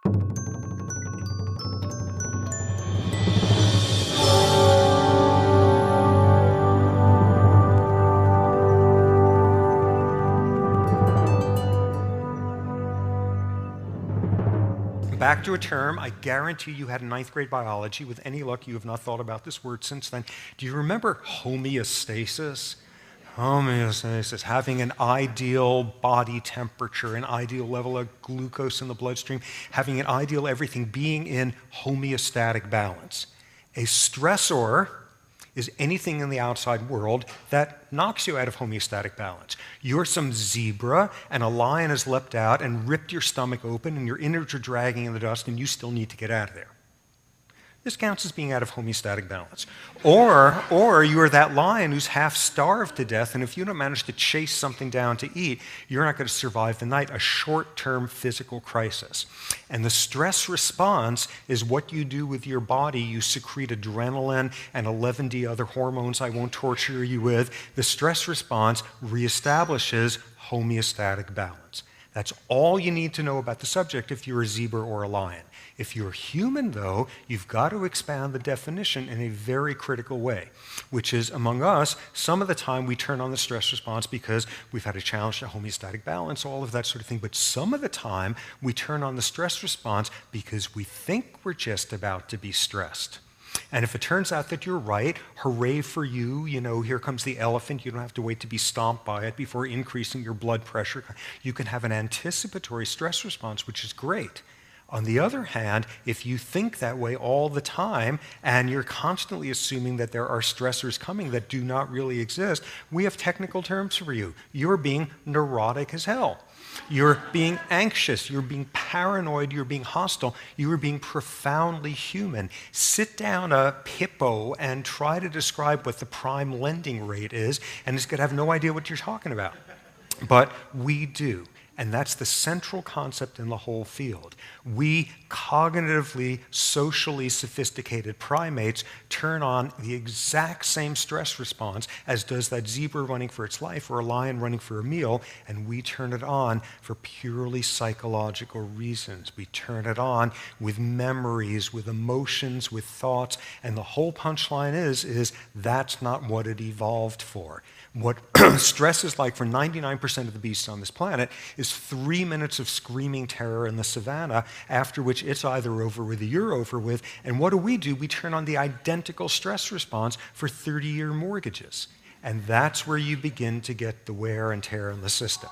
Back to a term I guarantee you had in ninth grade biology. With any luck, you have not thought about this word since then. Do you remember homeostasis? Homeostasis, having an ideal body temperature, an ideal level of glucose in the bloodstream, having an ideal everything, being in homeostatic balance. A stressor is anything in the outside world that knocks you out of homeostatic balance. You're some zebra and a lion has leapt out and ripped your stomach open and your innards are dragging in the dust and you still need to get out of there. This counts as being out of homeostatic balance. Or you are that lion who's half starved to death, and if you don't manage to chase something down to eat, you're not going to survive the night, a short-term physical crisis. And the stress response is what you do with your body. You secrete adrenaline and 11D other hormones I won't torture you with. The stress response reestablishes homeostatic balance. That's all you need to know about the subject if you're a zebra or a lion. If you're human, though, you've got to expand the definition in a very critical way, which is, among us, some of the time we turn on the stress response because we've had a challenge to homeostatic balance, all of that sort of thing, but some of the time we turn on the stress response because we think we're just about to be stressed. And if it turns out that you're right, hooray for you, here comes the elephant, you don't have to wait to be stomped by it before increasing your blood pressure. You can have an anticipatory stress response, which is great. On the other hand, if you think that way all the time and you're constantly assuming that there are stressors coming that do not really exist, we have technical terms for you. You're being neurotic as hell. You're being anxious, you're being paranoid, you're being hostile, you are being profoundly human. Sit down a hippo and try to describe what the prime lending rate is, and it's going to have no idea what you're talking about. But we do. And that's the central concept in the whole field. We cognitively, socially sophisticated primates turn on the exact same stress response as does that zebra running for its life or a lion running for a meal, and we turn it on for purely psychological reasons. We turn it on with memories, with emotions, with thoughts, and the whole punchline is that's not what it evolved for. What stress is like for 99% of the beasts on this planet is 3 minutes of screaming terror in the savannah, after which it's either over with or you're over with. And what do? We turn on the identical stress response for 30-year mortgages. And that's where you begin to get the wear and tear in the system.